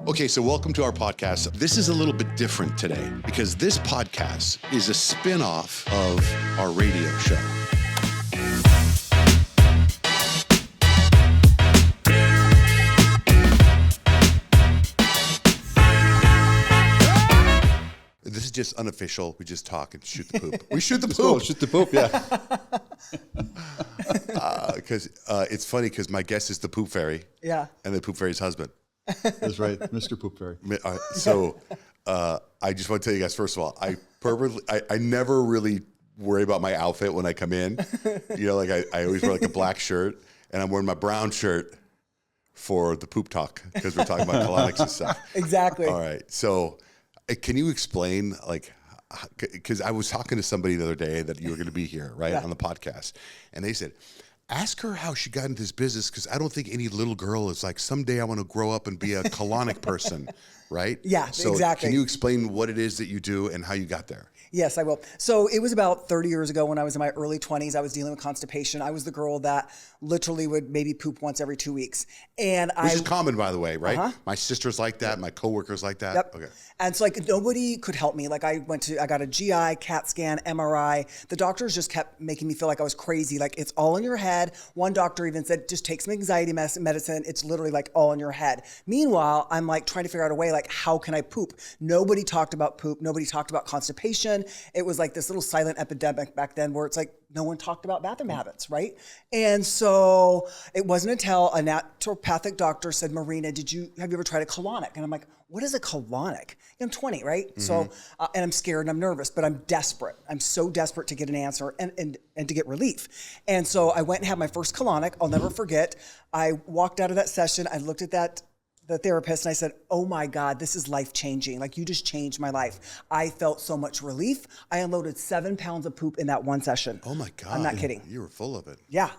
Okay, so welcome to our podcast. This is a little bit different today because this podcast is a spin-off of our radio show. This is just unofficial. We just talk and shoot the poop. We shoot the poop. Cool. Shoot the poop, yeah. Because it's funny because my guest is the poop fairy. Yeah. And the poop fairy's husband. That's right, Mr. Poop Fairy. I just want to tell you guys, first of all, I never really worry about my outfit when I come in. You know, like I always wear like a black shirt, and I'm wearing my brown shirt for the poop talk because we're talking about colonics and stuff. Exactly. All right. So can you explain, like, because I was talking to somebody the other day that you were going to be here, right, on the podcast, and they said, ask her how she got into this business because I don't think any little girl is like, someday I want to grow up and be a colonic person, right? Yeah, so exactly. Can you explain what it is that you do and how you got there? Yes, I will. So it was about 30 years ago when I was in my early 20s. I was dealing with constipation. I was the girl that literally would maybe poop once every 2 weeks. Which is common, by the way, right? My sister's like that. My coworkers like that. Yep. Okay. And so like nobody could help me. Like I got a GI, CAT scan, MRI. The doctors just kept making me feel like I was crazy. Like it's all in your head. One doctor even said, just take some anxiety medicine. It's literally like all in your head. Meanwhile, I'm like trying to figure out a way, like how can I poop? Nobody talked about poop. Nobody talked about constipation. It was like this little silent epidemic back then where it's like no one talked about bathroom habits, right? And so it wasn't until a naturopathic doctor said, Marina, have you ever tried a colonic? And I'm like, what is a colonic? I'm 20, right? Mm-hmm. So, and I'm scared and I'm nervous, but I'm desperate. I'm so desperate to get an answer and to get relief. And so I went and had my first colonic. I'll never forget. I walked out of that session. I looked at the therapist and I said, oh my God, this is life-changing. Like you just changed my life. I felt so much relief. I unloaded 7 pounds of poop in that one session. Oh my God. I'm not kidding. You were full of it. Yeah.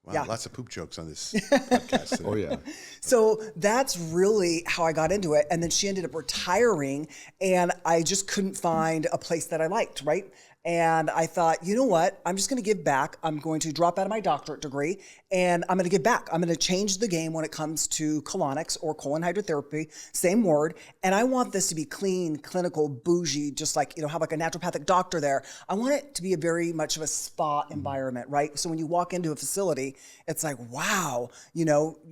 Wow, yeah. Lots of poop jokes on this podcast today. Oh yeah. So that's really how I got into it. And then she ended up retiring and I just couldn't find a place that I liked, right? And I thought, you know what? I'm just going to give back. I'm going to drop out of my doctorate degree and I'm going to give back. I'm going to change the game when it comes to colonics or colon hydrotherapy, same word. And I want this to be clean, clinical, bougie, just like, have like a naturopathic doctor there. I want it to be a very much of a spa environment, right? So when you walk into a facility, it's like, wow, you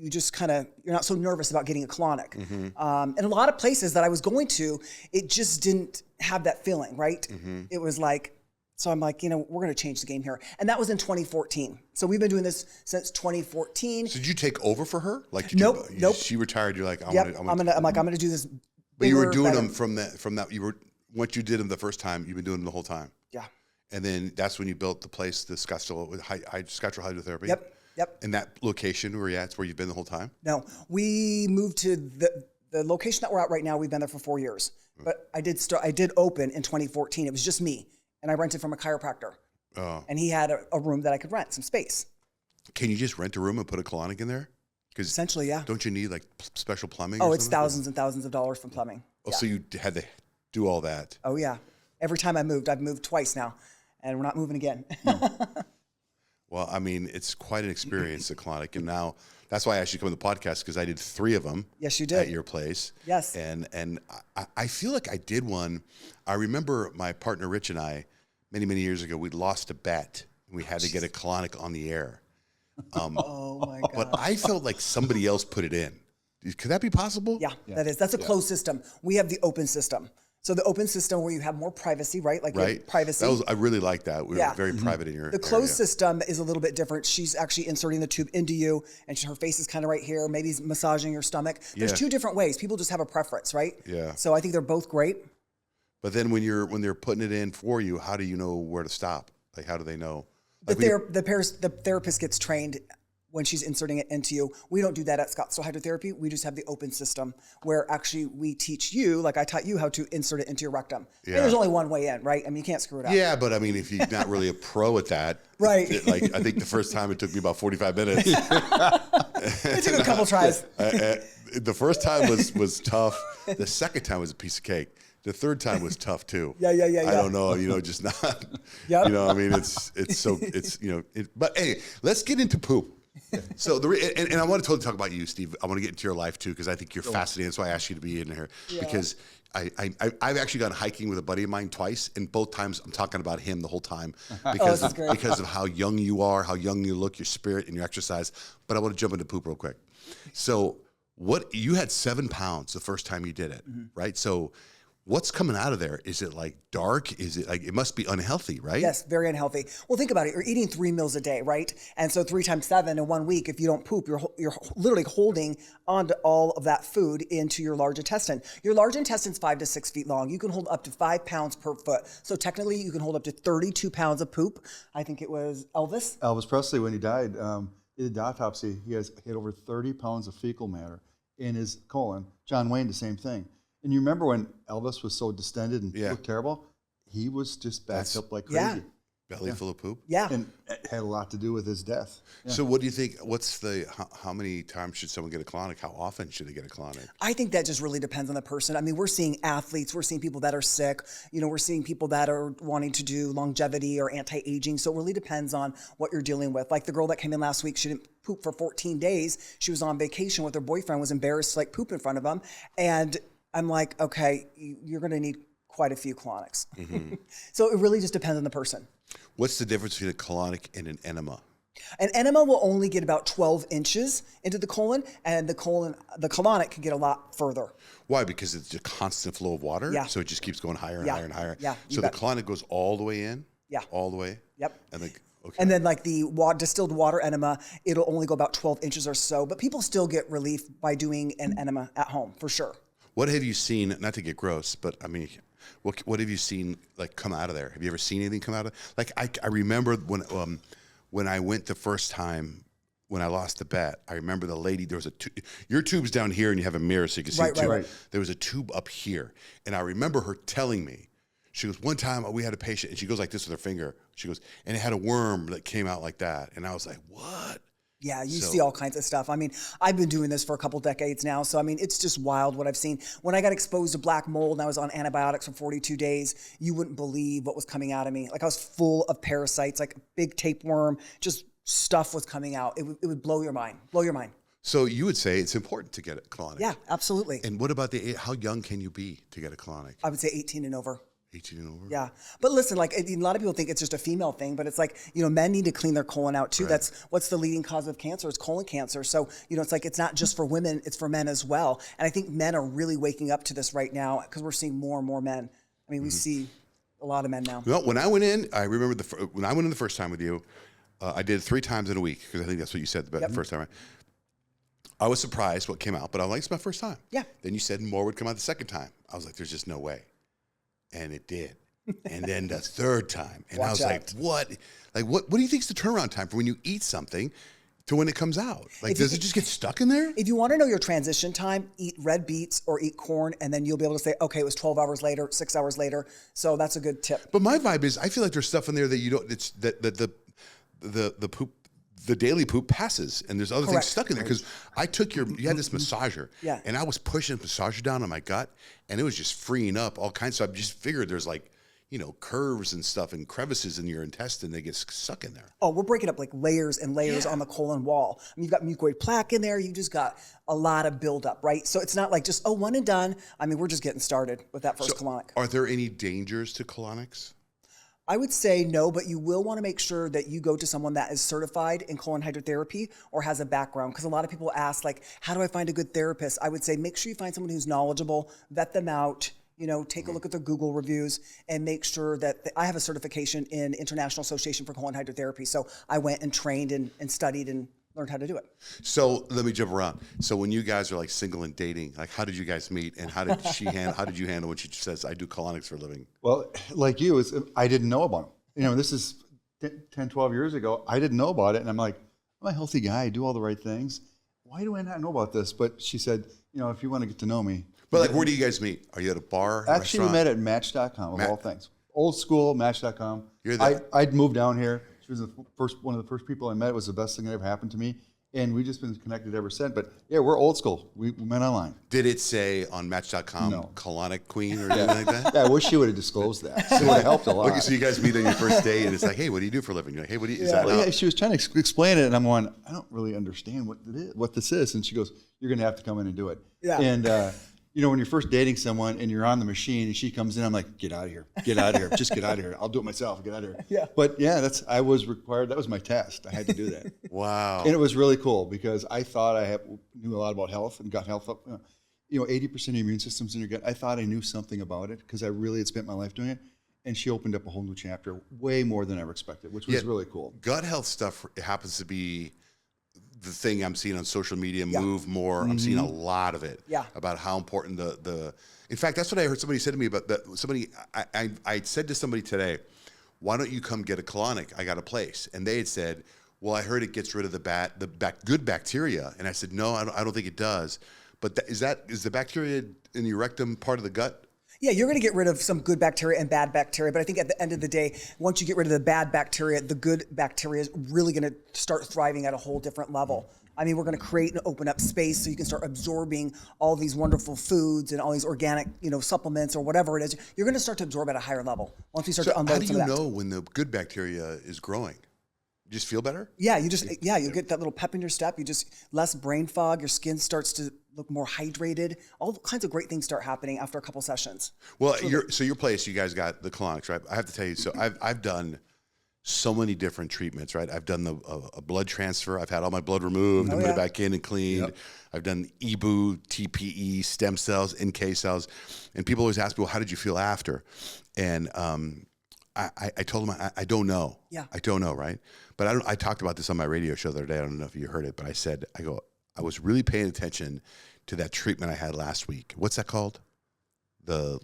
just you're not so nervous about getting a colonic. Mm-hmm. And a lot of places that I was going to, it just didn't have that feeling, right? Mm-hmm. It was like, so I'm like, we're going to change the game here. And that was in 2014. So we've been doing this since 2014. So did you take over for her? Like, nope. She retired. You're like, I'm going to do this. But you were doing them from that. Once you did them the first time, you've been doing them the whole time. Yeah. And then that's when you built the place, the Castor with Castor hydrotherapy. Yep. And that location where you're at, it's where you've been the whole time? No, we moved to the location that we're at right now. We've been there for 4 years, but I did open in 2014. It was just me. And I rented from a chiropractor. Oh. And he had a room that I could rent, some space. Can you just rent a room and put a colonic in there? Because essentially, yeah. Don't you need like special plumbing? Oh, it's thousands and thousands of dollars for plumbing. Oh, yeah. So you had to do all that? Oh, yeah. Every time I've moved twice now, and we're not moving again. Well, I mean, it's quite an experience, the colonic. And now that's why I actually come to the podcast because I did 3 of them. Yes, you did. At your place. Yes. And I feel like I did one. I remember my partner Rich and I, many, many years ago, we lost a bet. And we had to get a colonic on the air. Oh, my God. But I felt like somebody else put it in. Could that be possible? Yeah. That's a closed system. We have the open system. So the open system where you have more privacy, right? Like privacy. I really like that. We were very private in your The closed system is a little bit different. She's actually inserting the tube into you and her face is kind of right here, maybe massaging your stomach. There's 2 different ways. People just have a preference, right? Yeah. So I think they're both great. But then when they're putting it in for you, how do you know where to stop? Like, how do they know? Like the therapist gets trained when she's inserting it into you. We don't do that at Castor hydrotherapy. We just have the open system where actually we teach you, like I taught you how to insert it into your rectum. Yeah. And there's only one way in, right? I mean, you can't screw it up. Yeah, but I mean, if you're not really a pro at that, right? Like I think the first time it took me about 45 minutes. It took a couple tries. The first time was tough. The second time was a piece of cake. The third time was tough too. Yeah. I don't know, just not. Yep. I mean, but hey, let's get into poop. So and I want to totally talk about you, Steve. I want to get into your life too, because I think you're fascinating. That's why I asked you to be in here, because I've actually gone hiking with a buddy of mine twice, and both times I'm talking about him the whole time because of how young you are, how young you look, your spirit, and your exercise. But I want to jump into poop real quick. So you had 7 pounds the first time you did it, right? So what's coming out of there? Is it like dark? Is it like, it must be unhealthy, right? Yes, very unhealthy. Well, think about it. You're eating 3 meals a day, right? And so 3 times 7 in 1 week, if you don't poop, you're literally holding onto all of that food into your large intestine. Your large intestine's 5 to 6 feet long. You can hold up to 5 pounds per foot. So technically you can hold up to 32 pounds of poop. I think it was Elvis Presley, when he died, he did the autopsy. He had over 30 pounds of fecal matter in his colon. John Wayne, the same thing. And you remember when Elvis was so distended and looked terrible? He was just backed up like crazy. Belly full of poop? Yeah. And it had a lot to do with his death. Yeah. So what do you think, how many times should someone get a colonic? How often should they get a colonic? I think that just really depends on the person. I mean, we're seeing athletes, we're seeing people that are sick, we're seeing people that are wanting to do longevity or anti-aging. So it really depends on what you're dealing with. Like the girl that came in last week, she didn't poop for 14 days. She was on vacation with her boyfriend, was embarrassed to like poop in front of him. And I'm like, okay, you're going to need quite a few colonics. So it really just depends on the person. What's the difference between a colonic and an enema? An enema will only get about 12 inches into the colon, and the colonic can get a lot further. Why? Because it's a constant flow of water? Yeah. So it just keeps going higher and higher and higher? Yeah. So the colonic goes all the way in? Yeah. All the way? Yep. And then like the distilled water enema, it'll only go about 12 inches or so, but people still get relief by doing an enema at home, for sure. What have you seen, not to get gross, but I mean, what have you seen like come out of there? Have you ever seen anything come out of, like I remember when I went the first time, when I lost the bet, I remember the lady, there was your tube's down here and you have a mirror so you can see the tube. Right. There was a tube up here. And I remember her telling me, she goes, one time we had a patient and she goes like this with her finger. She goes, and it had a worm that came out like that. And I was like, what? Yeah, you see all kinds of stuff. I mean, I've been doing this for a couple decades now, so I mean, it's just wild what I've seen. When I got exposed to black mold and I was on antibiotics for 42 days, you wouldn't believe what was coming out of me. Like I was full of parasites, like a big tapeworm, just stuff was coming out. It would blow your mind, So you would say it's important to get a colonic? Yeah, absolutely. And what about how young can you be to get a colonic? I would say 18 and over. 18 and over? Yeah. But listen, like a lot of people think it's just a female thing, but it's like, men need to clean their colon out too. Right. That's what's the leading cause of cancer is colon cancer. So, it's like, it's not just for women, it's for men as well. And I think men are really waking up to this right now because we're seeing more and more men. I mean, we see a lot of men now. Well, when I went in, I remember when I went in the first time with you, I did it 3 times in a week because I think that's what you said the first time. I was surprised what came out, but I was like, it's my first time. Yeah. Then you said more would come out the second time. I was like, there's just no way. And it did. And then the third time. And I was like, what? Like, what do you think is the turnaround time for when you eat something to when it comes out? Like, does it just get stuck in there? If you want to know your transition time, eat red beets or eat corn, and then you'll be able to say, okay, it was 12 hours later, 6 hours later. So that's a good tip. But my vibe is, I feel like there's stuff in there that you don't, it's that the poop, the daily poop passes, and there's other things stuck in there. Because I took you had this massager, and I was pushing the massager down on my gut, and it was just freeing up all kinds of stuff. I just figured there's like, curves and stuff and crevices in your intestine that get stuck in there. Oh, we're breaking up like layers and layers on the colon wall. I mean, you've got mucoid plaque in there. You've just got a lot of buildup, right? So it's not like just, one and done. I mean, we're just getting started with that first colonic. Are there any dangers to colonics? I would say no, but you will want to make sure that you go to someone that is certified in colon hydrotherapy or has a background. Because a lot of people ask, like, how do I find a good therapist? I would say make sure you find someone who's knowledgeable, vet them out, take a look at their Google reviews and make sure that I have a certification in International Association for Colon Hydrotherapy. So I went and trained and studied and learned how to do it. So let me jump around. So when you guys are like single and dating, like how did you guys meet and how did you handle when she says, I do colonics for a living? Well, like you, I didn't know about them. This is 10, 12 years ago. I didn't know about it. And I'm like, I'm a healthy guy. I do all the right things. Why do I not know about this? But she said, if you want to get to know me. But like, where do you guys meet? Are you at a bar? Actually, we met at Match.com, of all things. Old school, Match.com. You're there. I'd moved down here. She was one of the first people I met. It was the best thing that ever happened to me. And we've just been connected ever since. But yeah, we're old school. We met online. Did it say on Match.com, No. Colonic Queen or anything like that? Yeah, I wish she would have disclosed that. It would have helped a lot. Okay, so you guys meet on your first date, and it's like, hey, what do you do for a living? You're like, hey, what do you, is that Well, how- yeah, she was trying to explain it, and I'm going, I don't really understand what this is. And she goes, you're going to have to come in and do it. Yeah. And, you know, when you're first dating someone and you're on the machine and she comes in, I'm like, get out of here. Get out of here. Just get out of here. I'll do it myself. Get out of here. Yeah. But yeah, I was required. That was my test. I had to do that. Wow. And it was really cool because I thought I knew a lot about health and gut health. You know, 80% of your immune system's in your gut. I thought I knew something about it because I really had spent my life doing it. And she opened up a whole new chapter, way more than I ever expected, which was really cool. Gut health stuff happens to be the thing I'm seeing on social media move more. I'm seeing a lot of it about how important the in fact, that's what I heard somebody said to me about that. I said to somebody today, why don't you come get a colonic? I got a place. And they had said, well, I heard it gets rid of the good bacteria. And I said, no, I don't think it does. But is the bacteria in your rectum part of the gut? Yeah, you're going to get rid of some good bacteria and bad bacteria, but I think at the end of the day, once you get rid of the bad bacteria, the good bacteria is really going to start thriving at a whole different level. I mean, we're going to create and open up space so you can start absorbing all these wonderful foods and all these organic, supplements or whatever it is. You're going to start to absorb at a higher level once you start to unload some of that. How do you know when the good bacteria is growing? You just feel better? Yeah, you get that little pep in your step. You just less brain fog. Your skin starts to look more hydrated. All kinds of great things start happening after a couple sessions. Well, your place, you guys got the colonics, right? I have to tell you, so I've done so many different treatments, right? I've done a blood transfer. I've had all my blood removed and put it back in and cleaned. Yep. I've done EBOO, TPE, stem cells, NK cells, and people always ask me, well, how did you feel after? And I told them I don't know. Yeah, I don't know, right? But I talked about this on my radio show the other day. I don't know if you heard it, but I was really paying attention to that treatment I had last week. What's that called? The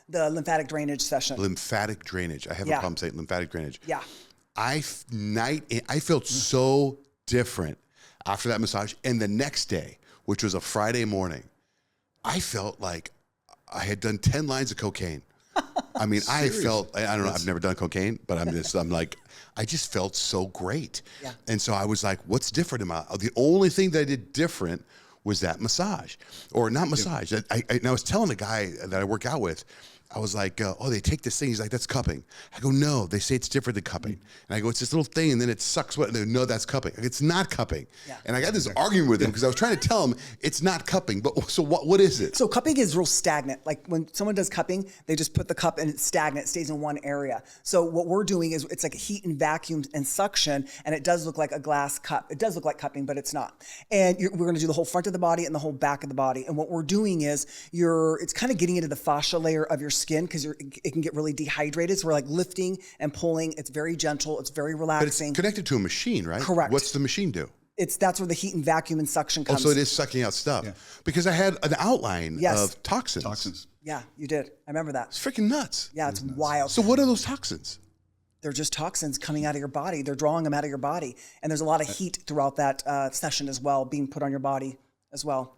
lymphatic drainage session. Lymphatic drainage. I have a problem saying lymphatic drainage. Yeah. I felt so different after that massage. And the next day, which was a Friday morning, I felt like I had done 10 lines of cocaine. I mean, I don't know, I've never done cocaine, but I just felt so great. Yeah. And so I was like, what's different the only thing that I did different was that massage, or not massage. Yeah. And I was telling the guy that I work out with, I was like, oh, they take this thing. He's like, that's cupping. I go, no, they say it's different than cupping. And I go, it's this little thing, and then it sucks what? And they go, no, that's cupping. Like, it's not cupping. Yeah. And I got this argument with him because I was trying to tell him it's not cupping. But so what is it? So cupping is real stagnant. Like when someone does cupping, they just put the cup and it's stagnant, it stays in one area. So what we're doing is it's like heat and vacuum and suction, and it does look like a glass cup. It does look like cupping, but it's not. And we're going to do the whole front of the body and the whole back of the body. And what we're doing is it's kind of getting into the fascia layer of your skin because it can get really dehydrated. So we're like lifting and pulling. It's very gentle. It's very relaxing. But it's connected to a machine, right? Correct. What's the machine do? That's where the heat and vacuum and suction comes. Oh, so it is sucking out stuff. Yeah. Because I had an outline of toxins. Toxins. Yeah, you did. I remember that. It's freaking nuts. Yeah, it's wild. So what are those toxins? They're just toxins coming out of your body. They're drawing them out of your body. And there's a lot of heat throughout that session as well, being put on your body as well.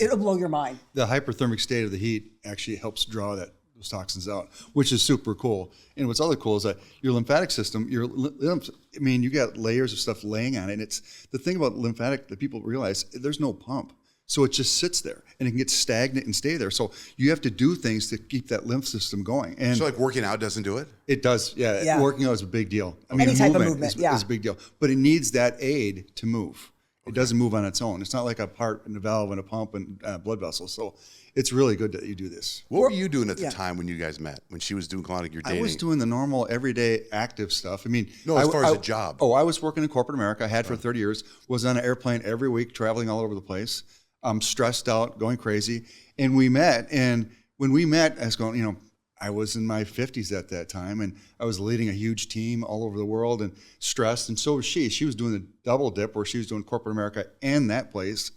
It'll blow your mind. The hyperthermic state of the heat actually helps draw those toxins out, which is super cool. And what's other cool is that your lymphatic system, your lymph, I mean, you got layers of stuff laying on it. And it's the thing about lymphatic that people realize, there's no pump. So it just sits there and it can get stagnant and stay there. So you have to do things to keep that lymph system going. And so like working out doesn't do it? It does, yeah. Working out is a big deal. I mean, any type of movement is a big deal. But it needs that aid to move. It doesn't move on its own. It's not like a heart and a valve and a pump and blood vessels. So it's really good that you do this. What were you doing at the time when you guys met? When she was doing Colonic, you're dating? I was doing the normal, everyday, active stuff. I mean, as far as a job. Oh, I was working in corporate America. I had for 30 years. Was on an airplane every week, traveling all over the place. I'm stressed out, going crazy. And we met. And when we met, I was going, I was in my 50s at that time, and I was leading a huge team all over the world and stressed, and so was she. She was doing the double dip where she was doing corporate America and that place.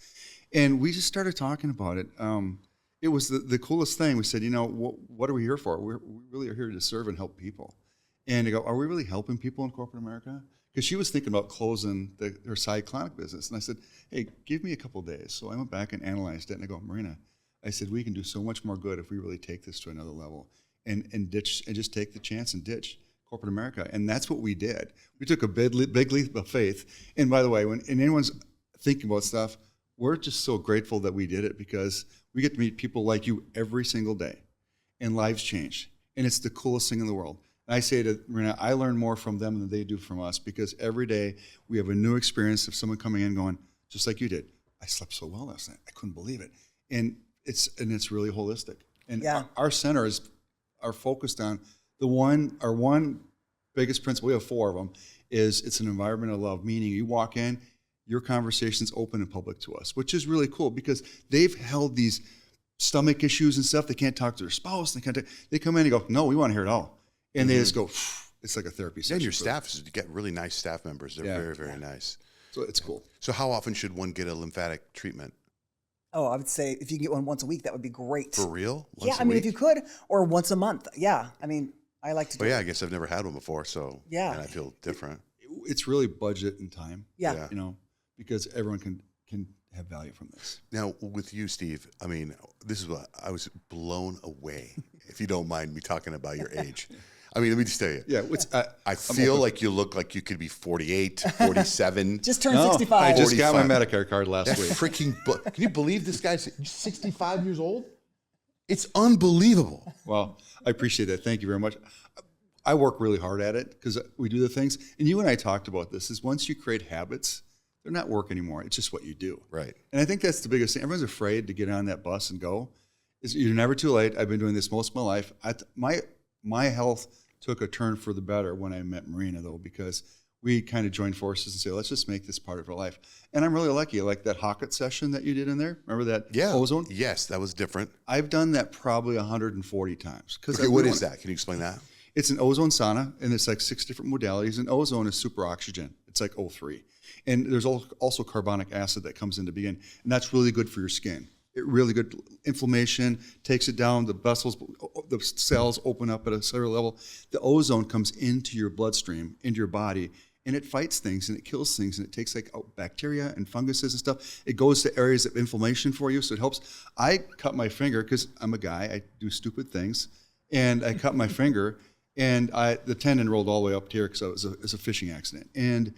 And we just started talking about it. It was the coolest thing. We said, what are we here for? We really are here to serve and help people. And I go, are we really helping people in corporate America? Because she was thinking about closing her side Colonic business. And I said, hey, give me a couple of days. So I went back and analyzed it, and I go, Marina, I said, we can do so much more good if we really take this to another level. And ditch and just take the chance and ditch corporate America. And that's what we did. We took a big leap of faith. And by the way, when anyone's thinking about stuff. We're just so grateful that we did it because we get to meet people like you every single day, and lives change. And it's the coolest thing in the world. And I say to Marina, I learn more from them than they do from us because every day we have a new experience of someone coming in going, just like you did. I slept so well last night. I couldn't believe it. And it's really holistic. And our centers are focused on our one biggest principle, we have 4 of them, is it's an environment of love, meaning you walk in, your conversation's open and public to us, which is really cool because they've held these stomach issues and stuff. They can't talk to their spouse. They come in and go, no, we want to hear it all. And they just go, it's like a therapy session. And your staff, you get really nice staff members. They're very, very nice. So it's cool. So how often should one get a lymphatic treatment? Oh, I would say if you can get one once a week, that would be great. For real? I mean, if you could, or once a month. Yeah, I mean, I like to do I guess I've never had one before, so and I feel different. It's really budget and time. Yeah. Because everyone can have value from this. Now, with you, Steve, I mean, this is what I was blown away, if you don't mind me talking about your age. I mean, let me just tell you. Yeah, I feel like you look like you could be 48, 47. Just turned 65. I just got my Medicare card last week. Can you believe this guy's 65 years old? It's unbelievable. Well, I appreciate that. Thank you very much. I work really hard at it because we do the things. And you and I talked about this, is once you create habits, they're not work anymore. It's just what you do. Right. And I think that's the biggest thing. Everyone's afraid to get on that bus and go. You're never too late. I've been doing this most of my life. My health took a turn for the better when I met Marina, though, because we kind of joined forces and say, let's just make this part of our life. And I'm really lucky. Like that HOCATT session that you did in there. Remember that Ozone? Yes, that was different. I've done that probably 140 times. Okay, what is that? Can you explain that? It's an ozone sauna, and it's like 6 different modalities. And ozone is super oxygen. It's like O3. And there's also carbonic acid that comes in to begin. And that's really good for your skin. It really good. Inflammation takes it down. The vessels, the cells open up at a cellular level. The ozone comes into your bloodstream, into your body, and it fights things and it kills things. And it takes like bacteria and funguses and stuff. It goes to areas of inflammation for you, so it helps. I cut my finger because I'm a guy. I do stupid things, and I cut my finger, and the tendon rolled all the way up to here because it was a fishing accident. And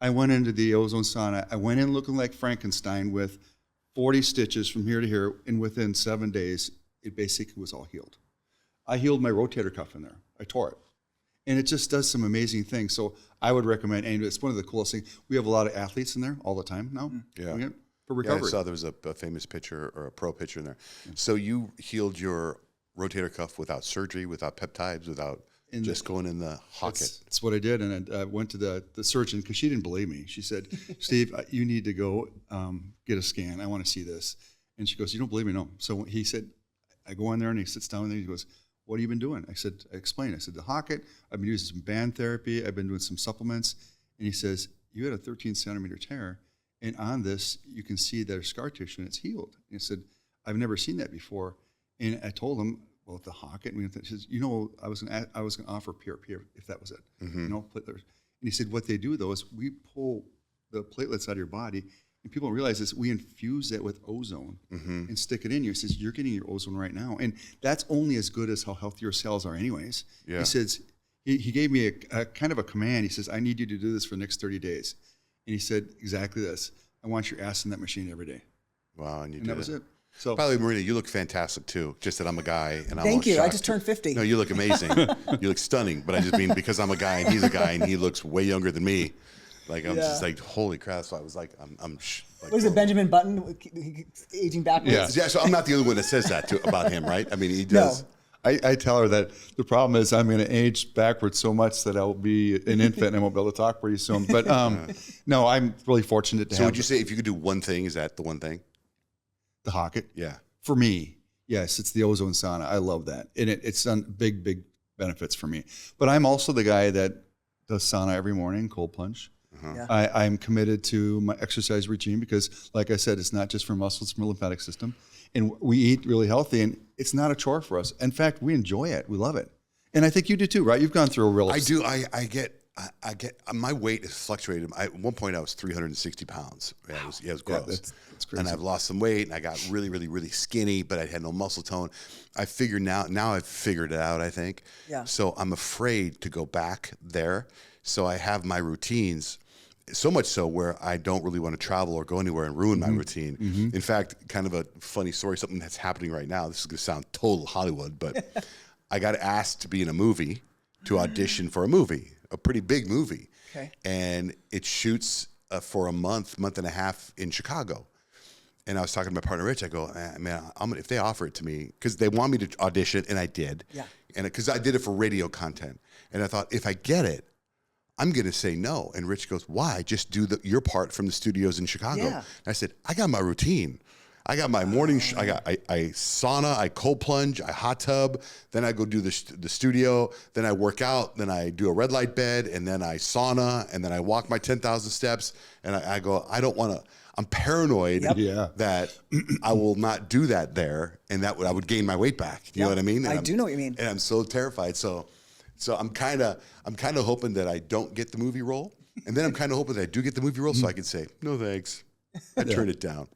I went into the ozone sauna. I went in looking like Frankenstein with 40 stitches from here to here, and within 7 days, it basically was all healed. I healed my rotator cuff in there. I tore it. And it just does some amazing things. So I would recommend, and it's one of the coolest things. We have a lot of athletes in there all the time now. Yeah. For recovery. Yeah, I saw there was a famous pitcher or a pro pitcher in there. So you healed your rotator cuff without surgery, without peptides, without just going in the HOCATT. That's what I did. And I went to the surgeon because she didn't believe me. She said, Steve, you need to go get a scan. I want to see this. And she goes, you don't believe me? No. So he said, I go in there and he sits down there. He goes, what have you been doing? I explained. I said, the HOCATT, I've been using some band therapy. I've been doing some supplements. And he says, you had a 13 centimeter tear. And on this, you can see there's scar tissue and it's healed. And he said, I've never seen that before. And I told him, well, the HOCATT, and he says, I was going to offer PRP if that was it. Platelets. And he said, what they do though is we pull the platelets out of your body, and people don't realize this. We infuse that with ozone and stick it in you. He says, you're getting your ozone right now, and that's only as good as how healthy your cells are, anyways. Yeah. He says, he gave me a kind of a command. He says, I need you to do this for the next 30 days, and he said exactly this: I want your ass in that machine every day. Wow, and that was it. So, by the way, Marina, you look fantastic too. Just that I'm a guy, and I'm Thank you. shocked. I just turned 50. No, you look amazing. You look stunning. But I just mean because I'm a guy and he's a guy and he looks way younger than me. Like I'm just like, holy crap! So I was like, like, what is it, Benjamin Button aging backwards? Yeah. So I'm not the only one that says that about him, right? I mean, he does. No. I tell her that the problem is I'm going to age backwards so much that I'll be an infant and I won't be able to talk pretty soon. But no, I'm really fortunate to have. So would you say if you could do one thing, is that the one thing? The HOCATT? Yeah. For me, yes, it's the ozone sauna. I love that. And it's done big benefits for me. But I'm also the guy that does sauna every morning, cold plunge. Yeah. I'm committed to my exercise routine because, like I said, it's not just for muscles, it's for my lymphatic system. And we eat really healthy, and it's not a chore for us. In fact, we enjoy it. We love it. And I think you do too, right? You've gone through a real... I do. I get, my weight has fluctuated. At one point, I was 360 pounds. Yeah, it was gross. Yeah, that's crazy. And I've lost some weight, and I got really skinny, but I had no muscle tone. I figured now I've figured it out, I think. Yeah. So I'm afraid to go back there. So I have my routines. so much so where I don't really want to travel or go anywhere and ruin my routine. In fact, kind of a funny story, something that's happening right now. This is going to sound total Hollywood, but I got asked to be in a movie, to audition for a movie, a pretty big movie. Okay. And it shoots for a month and a half in Chicago. And I was talking to my partner, Rich. I go, man, if they offer it to me, because they want me to audition, and I did. Yeah. And because I did it for radio content. And I thought, if I get it, I'm going to say no. And Rich goes, why? Just do your part from the studios in Chicago. Yeah. And I said, I got my routine. I got my morning, I sauna, I cold plunge, I hot tub, then I go do the studio, then I work out, then I do a red light bed, and then I sauna, and then I walk my 10,000 steps, and I go, I don't want to, I'm paranoid that I will not do that there, and that I would gain my weight back. You know what I mean? And I do know what you mean. And I'm so terrified. So I'm kind of hoping that I don't get the movie role, and then I'm kind of hoping that I do get the movie role, so I can say no thanks. I turn it down.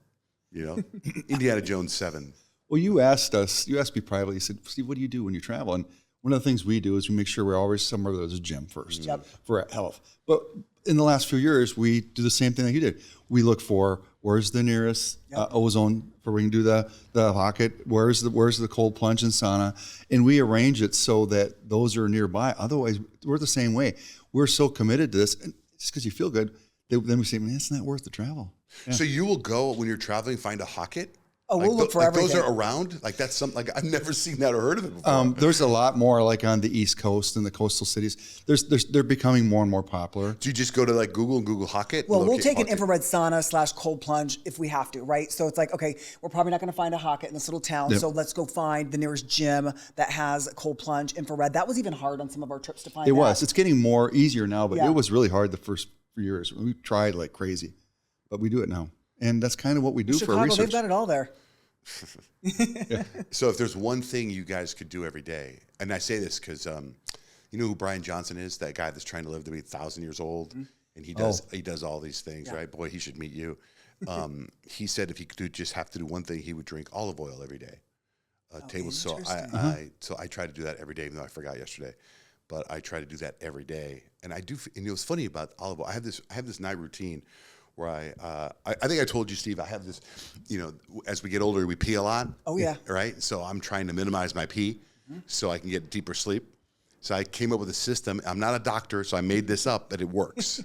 You know, Indiana Jones 7. Well, you asked me privately, you said, Steve, what do you do when you travel? And one of the things we do is we make sure we're always somewhere there's a gym first for health. But in the last few years, we do the same thing that you did. We look for where's the nearest ozone for we can do the HOCATT, where's the cold plunge and sauna, and we arrange it so that those are nearby. Otherwise, we're the same way. We're so committed to this, and just because you feel good, then we say, man, it's not worth the travel. Yeah. So you will go when you're traveling, find a HOCATT? Oh, we'll look for everything. Those are around? Like that's something, like I've never seen that or heard of it before. There's a lot more like on the East Coast and the coastal cities. They're becoming more and more popular. Do you just go to like Google and Google HOCATT? Well, we'll take an infrared sauna / cold plunge if we have to, right? So it's like, okay, we're probably not going to find a HOCATT in this little town, so let's go find the nearest gym that has a cold plunge infrared. That was even hard on some of our trips to find. It was. It's getting more easier now, but it was really hard the first few years. We tried like crazy, but we do it now. And that's kind of what we do for research. They've got it all there. So if there's one thing you guys could do every day, and I say this because you know who Brian Johnson is, that guy that's trying to live to be 1,000 years old, and he does all these things, right? Boy, he should meet you. He said if he could just have to do one thing, he would drink olive oil every day. So I try to do that every day, even though I forgot yesterday. But I try to do that every day, and I do. And it was funny about olive oil. I have this night routine where I think I told you, Steve, I have this, you know, as we get older, we pee a lot. Oh, yeah. Right? So I'm trying to minimize my pee so I can get deeper sleep. So I came up with a system. I'm not a doctor, so I made this up, but it works.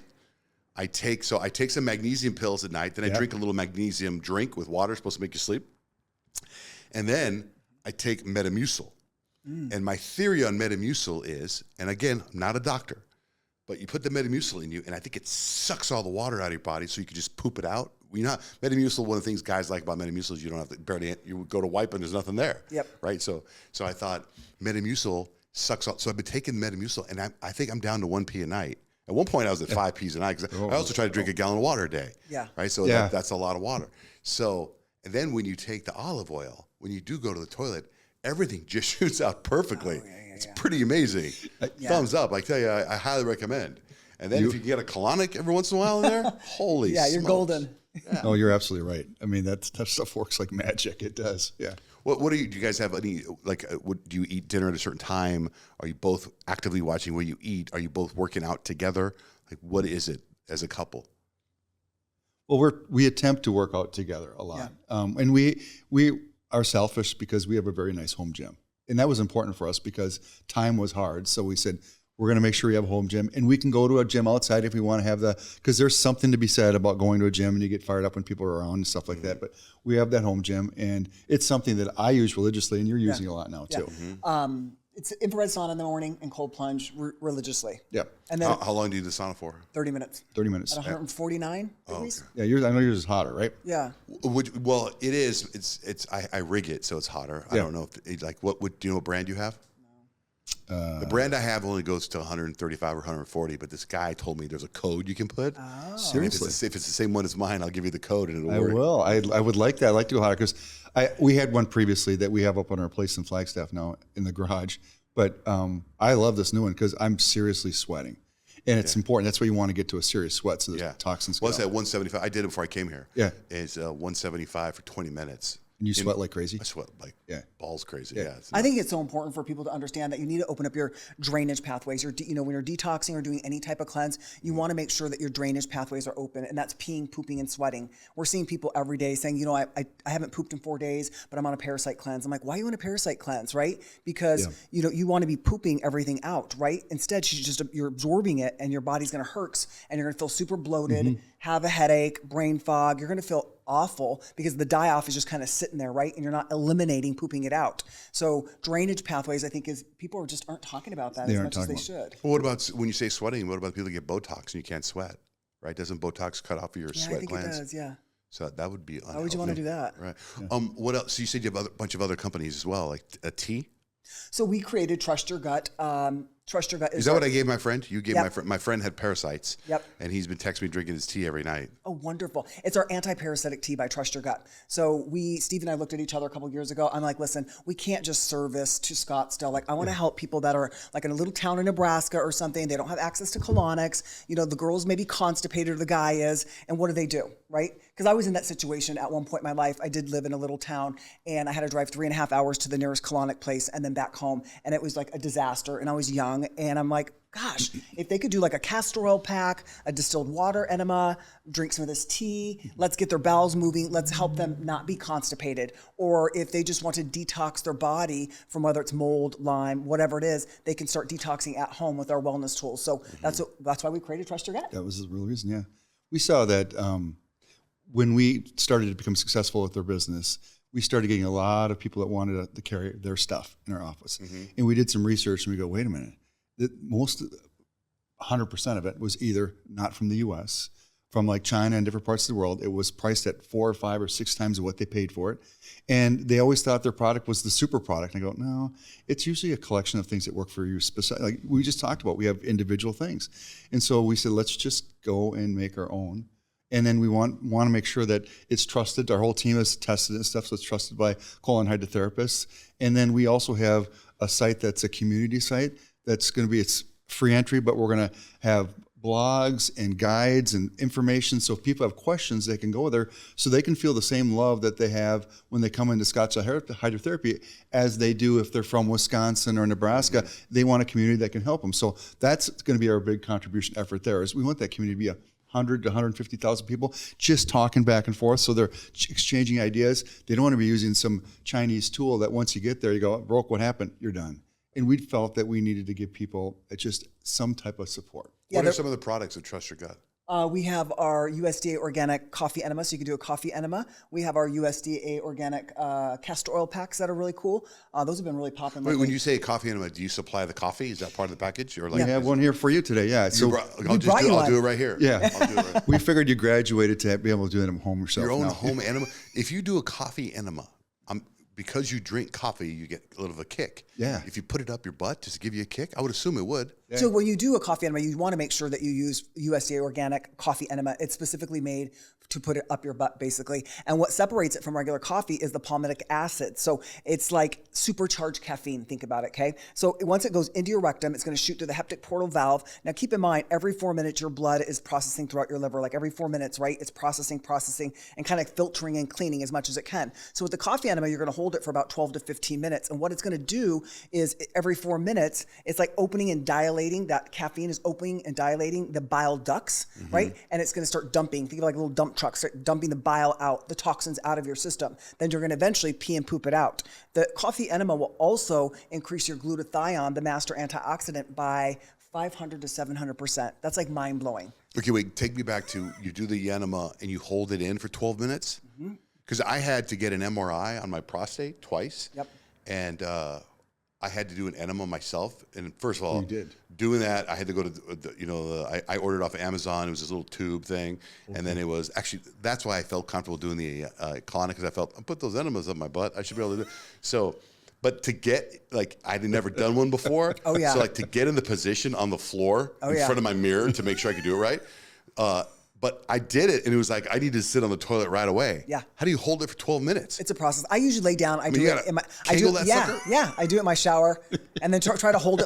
I take some magnesium pills at night, then I drink a little magnesium drink with water, supposed to make you sleep. And then I take Metamucil. And my theory on Metamucil is, and again, I'm not a doctor, but you put the Metamucil in you, and I think it sucks all the water out of your body so you can just poop it out. You know, Metamucil, one of the things guys like about Metamucil is you don't have to you go to wipe and there's nothing there. Yep. Right? So I thought Metamucil sucks all. So I've been taking Metamucil, and I think I'm down to 1 pee a night. At one point, I was at 5 pees a night because I also try to drink a gallon of water a day. Yeah. Right? So that's a lot of water. So, and then when you take the olive oil, when you do go to the toilet, everything just shoots out perfectly. It's pretty amazing. Thumbs up. I tell you, I highly recommend. And then if you can get a colonic every once in a while in there, holy smokes. You're golden. Yeah. No, you're absolutely right. I mean, that stuff works like magic. It does. Yeah. What do you guys have any, like, do you eat dinner at a certain time? Are you both actively watching what you eat? Are you both working out together? Like, what is it as a couple? Well, we attempt to work out together a lot. And we are selfish because we have a very nice home gym. And that was important for us because time was hard. So we said, we're going to make sure we have a home gym, and we can go to a gym outside if we want to have because there's something to be said about going to a gym and you get fired up when people are around and stuff like that. But we have that home gym, and it's something that I use religiously, and you're using a lot now too. It's infrared sauna in the morning and cold plunge religiously. Yep. And then how long do you do the sauna for? 30 minutes. 30 minutes. At 149 degrees. Okay. Yeah, I know yours is hotter, right? Yeah. Well, it is. I rig it so it's hotter. I don't know if do you know what brand you have? The brand I have only goes to 135 or 140, but this guy told me there's a code you can put. Oh. Seriously? If it's the same one as mine, I'll give you the code and it'll I work. will. I would like that. I'd like to go hotter because we had one previously that we have up on our place in Flagstaff now in the garage. But I love this new one because I'm seriously sweating. And it's important. That's why you want to get to a serious sweat so the toxins go. What's that, 175? I did it before I came here. Yeah. It's 175 for 20 minutes. And you sweat like crazy? I sweat like balls crazy. Yeah. I think it's so important for people to understand that you need to open up your drainage pathways. When you're detoxing or doing any type of cleanse, you want to make sure that your drainage pathways are open, and that's peeing, pooping, and sweating. We're seeing people every day saying, I haven't pooped in 4 days, but I'm on a parasite cleanse. I'm like, why are you on a parasite cleanse, right? Because you want to be pooping everything out, right? Instead, you're absorbing it, and your body's going to hurt, and you're going to feel super bloated, have a headache, brain fog. You're going to feel awful because the die-off is just kind of sitting there, right? And you're not eliminating pooping it out. So drainage pathways, I think, is people aren't talking about that as much as they should. Well, what about when you say sweating? What about people get Botox and you can't sweat, right? Doesn't Botox cut off your sweat glands? I think it does, yeah. So that would be unhealthy. Why would you want to do that? Right. Yeah. What else? So you said you have a bunch of other companies as well, like a tea? So we created Trust Your Gut. Trust Your Gut is that what I gave my friend? You gave Yep. my friend. My friend had parasites. Yep. And he's been texting me drinking his tea every night. Oh, wonderful. It's our anti-parasitic tea by Trust Your Gut. So Steve and I looked at each other a couple years ago. I'm like, listen, we can't just serve this to Scottsdale. Like, I want to help people that are like in a little town in Nebraska or something. They don't have access to colonics. The girl's maybe constipated or the guy is. And what do? Right? Because I was in that situation at one point in my life. I did live in a little town, and I had to drive 3.5 hours to the nearest colonic place and then back home. And it was like a disaster. And I was young, and I'm like, gosh, if they could do like a castor oil pack, a distilled water enema, drink some of this tea, let's get their bowels moving, let's help them not be constipated. Or if they just want to detox their body from whether it's mold, Lyme, whatever it is, they can start detoxing at home with our wellness tools. So that's why we created Trust Your Gut. That was the real reason, yeah. We saw that when we started to become successful with our business, we started getting a lot of people that wanted to carry their stuff in our office. And we did some research, and we go, wait a minute. Most 100% of it was either not from the U.S., from like China and different parts of the world. It was priced at 4 or 5 or 6 times of what they paid for it. And they always thought their product was the super product. And I go, no, it's usually a collection of things that work for you. Like we just talked about, we have individual things. And so we said, let's just go and make our own. And then we want to make sure that it's trusted. Our whole team has tested it and stuff, so it's trusted by colon hydrotherapists. And then we also have a site that's a community site. That's going to be, it's free entry, but we're going to have blogs and guides and information. So if people have questions, they can go there so they can feel the same love that they have when they come into Scottsdale Hydrotherapy as they do if they're from Wisconsin or Nebraska. They want a community that can help them. So that's going to be our big contribution effort there, is we want that community to be 100 to 150,000 people just talking back and forth. So they're exchanging ideas. They don't want to be using some Chinese tool that once you get there, you go, broke, what happened? You're done. And we felt that we needed to give people just some type of support. What are some of the products of Trust Your Gut? We have our USDA organic coffee enema, so you can do a coffee enema. We have our USDA organic castor oil packs that are really cool. Those have been really popping. Wait, when you say coffee enema, do you supply the coffee? Is that part of the package? Or like, we have one here for you today, yeah. So I'll do it right here. Yeah. I'll do it right. We figured you graduated to be able to do it at home yourself. Your own home enema. If you do a coffee enema, because you drink coffee, you get a little of a kick. Yeah. If you put it up your butt just to give you a kick, I would assume it would. Yeah. So when you do a coffee enema, you want to make sure that you use USDA organic coffee enema. It's specifically made to put it up your butt, basically. And what separates it from regular coffee is the palmitic acid. So it's like supercharged caffeine. Think about it, okay? So once it goes into your rectum, it's going to shoot through the hepatic portal valve. Now keep in mind, every 4 minutes, your blood is processing throughout your liver. Like every 4 minutes, right? It's processing, and kind of filtering and cleaning as much as it can. So with the coffee enema, you're going to hold it for about 12 to 15 minutes. And what it's going to do is every 4 minutes, it's like opening and dilating. That caffeine is opening and dilating the bile ducts, right? And it's going to start dumping. Think of like a little dump truck, start dumping the bile out, the toxins out of your system. Then you're going to eventually pee and poop it out. The coffee enema will also increase your glutathione, the master antioxidant, by 500 to 700%. That's like mind blowing. Okay, wait, take me back to, you do the enema and you hold it in for 12 minutes? Because I had to get an MRI on my prostate twice. Yep. And I had to do an enema myself. And first of all, You did. doing that, I had to go to I ordered off of Amazon. It was this little tube thing. And then it was actually, that's why I felt comfortable doing the Colonic, because I felt, I put those enemas up my butt. I should be able to do it. So, but to get, like, I'd never done one before. Oh, yeah. So, like, to get in the position on the floor in front of my mirror to make sure I could do it right, But I did it, and it was like I need to sit on the toilet right away. Yeah. How do you hold it for 12 minutes? It's a process. I usually lay down. I do you it gotta in my. Kegel that yeah, sucker? yeah. I do it in my shower, and then try to hold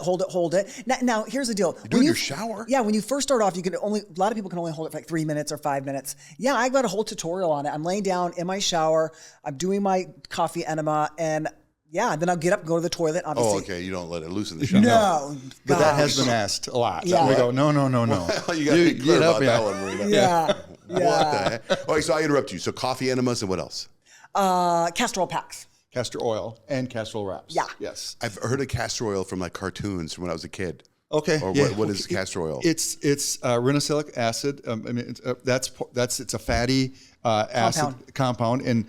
it. Now here's the deal. You do it in your shower? Yeah, when you first start off, a lot of people can only hold it for like 3 minutes or 5 minutes. Yeah, I got a whole tutorial on it. I'm laying down in my shower. I'm doing my coffee enema, and yeah, then I'll get up and go to the toilet. Obviously. Oh, okay. You don't let it loose in the shower. No, But that has gosh. been asked a lot. Yeah. We go, no. You got to be clear about that one, Marina. Yeah. What the heck? All right, so I interrupt you. So coffee enemas and what else? Castor oil packs. Castor oil and castor oil wraps. Yeah. Yes. I've heard of castor oil from like cartoons from when I was a kid. Okay. Or yeah. what is castor oil? It's rinosylic acid. It's a fatty acid compound, and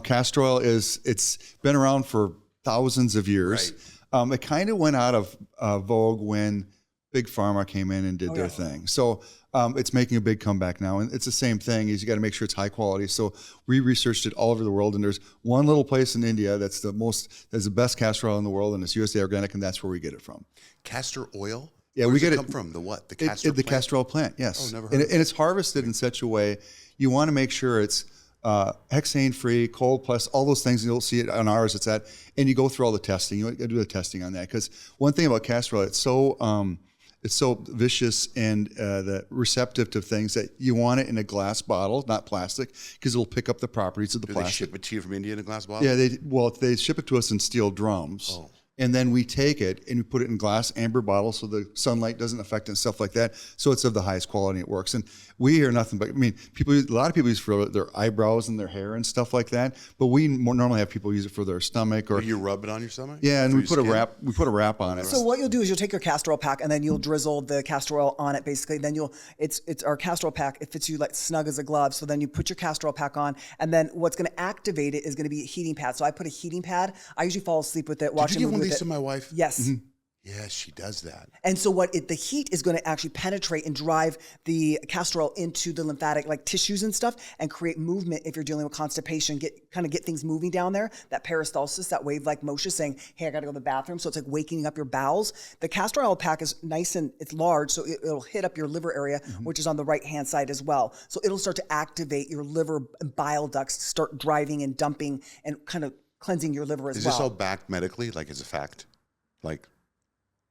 castor oil it's been around for thousands of years. It kind of went out of vogue when Big Pharma came in and did their thing. So it's making a big comeback now, and it's the same thing. Is you got to make sure it's high quality. So we researched it all over the world, and there's one little place in India that's the best castor oil in the world, and it's USA Organic, and that's where we get it from. Castor oil? Yeah, Where we does get it come from? The what? The castor the plant? castor oil plant. Yes. Oh, never heard and, of it. and it's harvested in such a way you want to make sure it's hexane free, cold plus all those things. You'll see it on ours. It's that, and you go through all the testing. You got to do the testing on that because one thing about castor oil, it's so vicious and the receptive to things that you want it in a glass bottle, not plastic, because it'll pick up the properties of the Do plastic. they ship it to you from India in a glass bottle? Yeah, they ship it to us in steel drums. Oh. And then we take it and we put it in glass amber bottles so the sunlight doesn't affect it and stuff like that. So it's of the highest quality. It works. And we hear nothing but, a lot of people use it for their eyebrows and their hair and stuff like that. But we normally have people use it for their stomach or. You rub it on your stomach? Yeah, and For we your put skin? we put a wrap on it. So what you'll do is you'll take your castor oil pack and then you'll drizzle the castor oil on it basically. Then it's our castor oil pack. It fits you like snug as a glove. So then you put your castor oil pack on, and then what's going to activate it is going to be a heating pad. So I put a heating pad. I usually fall asleep with it, watch Did a you give movie one of with these it. to my wife? Yes. Yes, she does that. And so the heat is going to actually penetrate and drive the castor oil into the lymphatic like tissues and stuff and create movement if you're dealing with constipation, get things moving down there, that peristalsis, that wave-like motion saying, hey, I got to go to the bathroom. So it's like waking up your bowels. The castor oil pack is nice and it's large, so it'll hit up your liver area, which is on the right-hand side as well. So it'll start to activate your liver and bile ducts, start driving and dumping and kind of cleansing your liver as Is well. this all backed medically, like as a fact? Like,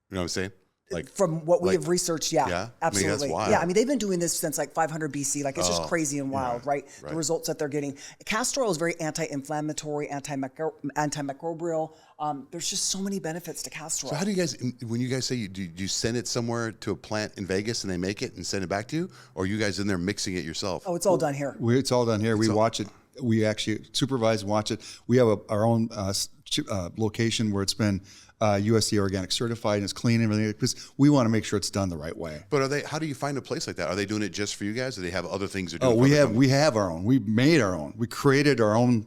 you know what I'm saying? Like From what we like- have researched, yeah, Yeah? I mean, absolutely. that's wild. Yeah, they've been doing this since like 500 BC. Like it's just crazy and wild, right? The results that they're getting. Castor oil is very anti-inflammatory, antimicrobial. There's just so many benefits to castor oil. So how do you guys, when you guys say do you send it somewhere to a plant in Vegas and they make it and send it back to you? Or are you guys in there mixing it yourself? Oh, it's all done here. It's all done here. We watch it. We actually supervise and watch it. We have our own location where it's been USDA organic certified and it's clean and everything because we want to make sure it's done the right way. But how do you find a place like that? Are they doing it just for you guys? Or do they have other things they're doing? Oh, we have our own. We made our own. We created our own.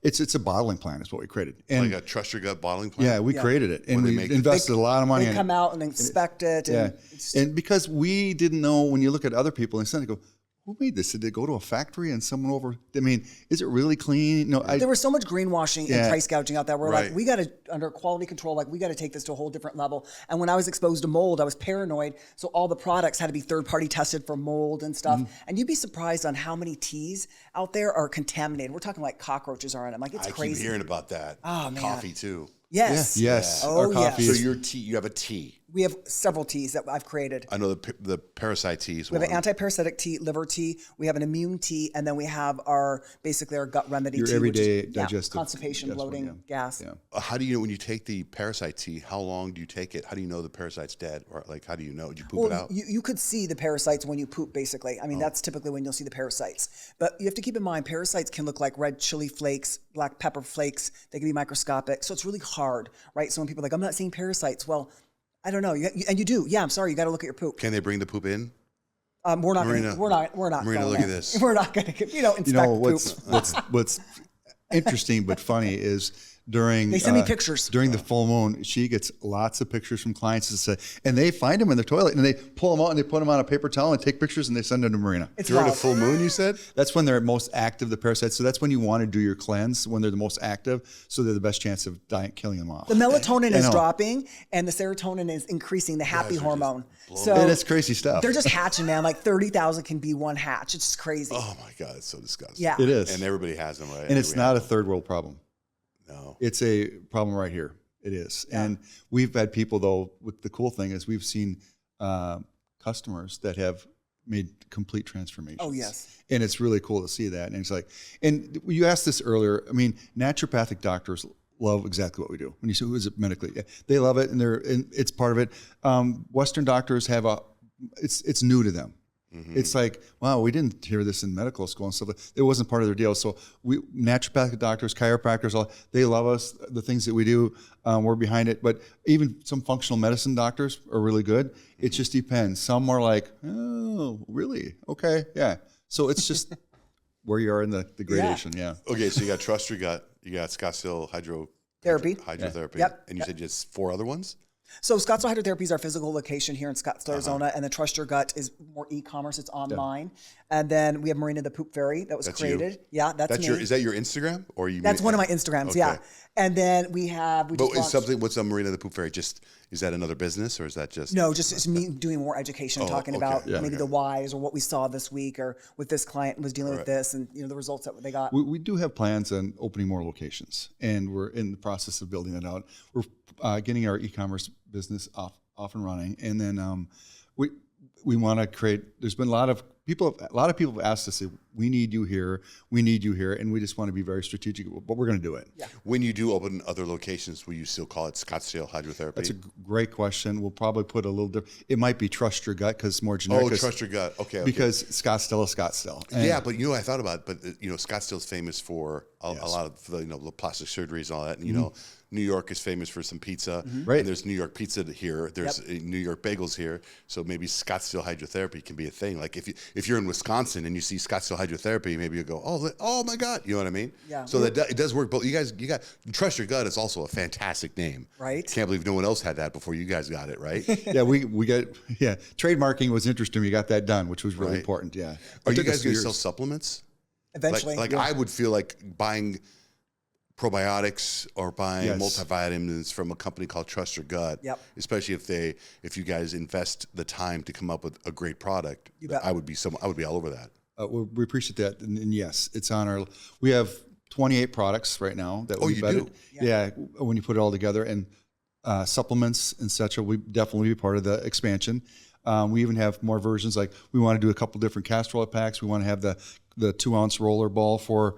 It's a bottling plant. Is what we created. And like a trust your gut bottling plant? yeah, we created it and they we make it? invested a lot of money They in come it. out and inspect it. And Yeah, and because we didn't know when you look at other people and suddenly go, who made this? Did they go to a factory and someone over? I mean, is it really clean? No, there was so much greenwashing and price gouging out there. We're Right. like, we got to, under quality control, like we got to take this to a whole different level. And when I was exposed to mold, I was paranoid. So all the products had to be third-party tested for mold and stuff. And you'd be surprised on how many teas out there are contaminated. We're talking like cockroaches are in them. Like it's I crazy. keep hearing about that. Oh, man. Coffee too. Yes. yes, Oh, our coffee yes. So is your tea, you have a tea. We have several teas that I've created. I know the parasite tea is We one. have an anti-parasitic tea, liver tea. We have an immune tea, and then we have our gut remedy your tea, everyday which is, digestive constipation, bloating, gas. Yeah. How do you know when you take the parasite tea? How long do you take it? How do you know the parasite's dead? Or like, how do you know? Do you poop it Well, out? you could see the parasites when you poop, basically. I mean, that's typically when you'll see the parasites. But you have to keep in mind, parasites can look like red chili flakes, black pepper flakes. They can be microscopic. So it's really hard, right? So when people are like, I'm not seeing parasites. Well, I don't know. And you do. Yeah, I'm sorry. You got to look at your poop. Can they bring the poop in? We're not. Marina, We're not. Marina, going look at there. this. We're not going to. Inspect You know poop. what's interesting but funny is during They send me pictures. during the full moon. She gets lots of pictures from clients and they find them in the toilet and they pull them out and they put them on a paper towel and take pictures and they send them to Marina. It's During a wild. full moon, you said? That's when they're most active, the parasites. So that's when you want to do your cleanse, when they're the most active, so they're the best chance of killing them off. The melatonin is dropping and the serotonin is increasing, the happy hormone. So And it's crazy stuff. they're just hatching, man. Like 30,000 can be one hatch. It's just crazy. Oh my God, it's so disgusting. Yeah. It is. And everybody has them, right? And it's not a third world problem. No. It's a problem right here. It is. Yeah. And we've had people, though, with the cool thing is we've seen customers that have made complete transformations. Oh, yes. And it's really cool to see that. And it's like, and you asked this earlier, I mean, naturopathic doctors love exactly what we do. When you say, who is it medically? They love it, and it's part of it. Western doctors have it's new to them. Mm-hmm. It's like, wow, we didn't hear this in medical school and stuff. It wasn't part of their deal. So naturopathic doctors, chiropractors, they love us, the things that we do. We're behind it. But even some functional medicine doctors are really good. It just depends. Some are like, oh, really? Okay, yeah. So it's just where you are in the gradation, yeah. Okay, so you got Trust Your Gut, you got Scottsdale hydrotherapy, Yep. And you said just 4 other ones? So Scottsdale Hydrotherapy is our physical location here in Scottsdale, Arizona, and the Trust Your Gut is more e-commerce. It's online, and then we have Marina the Poop Fairy that was created. You? Yeah, that's me. Is that your Instagram or you? That's one of my Instagrams. Okay. Yeah, and then we have. What's a Marina the Poop Fairy? Is that another business or is that just? No, just it's me doing more education, talking about maybe the whys or what we saw this week or with this client was dealing with this and the results that they got. We do have plans on opening more locations, and we're in the process of building that out. We're getting our e-commerce business off and running, and then we want to create. There's been a lot of people have asked us, we need you here, and we just want to be very strategic, but we're going to do it. Yeah. When you do open other locations, will you still call it Scottsdale Hydrotherapy? That's a great question. We'll probably put a little different. It might be Trust Your Gut because it's more generic. Oh, Trust Your Gut. Okay. Because Scottsdale is Scottsdale. And yeah, but I thought about it, but Scottsdale's famous for a lot of the plastic surgeries and all that, and New York is famous for some pizza. Right. And there's New York pizza here. There's New York bagels here. So maybe Scottsdale Hydrotherapy can be a thing. Like if you're in Wisconsin and you see Scottsdale Hydrotherapy, maybe you go, oh my God, you know what I mean? Yeah. So it does work. But you got Trust Your Gut is also a fantastic name. Right. Can't believe no one else had that before you guys got it, right? Yeah, we got trademarking was interesting. We got that done, which was really important. Yeah. Are you guys going to sell supplements? Eventually. Like I would feel like buying probiotics or buying multivitamins from a company called Trust Your Gut, especially if you guys invest the time to come up with a great product. I would be all over that. We appreciate that, and yes, it's on our. We have 28 products right now that we vetted. Do? Yeah, when you put it all together, and supplements and such, we definitely be part of the expansion. We even have more versions. Like we want to do a couple different castor oil packs. We want to have the 2-ounce roller ball for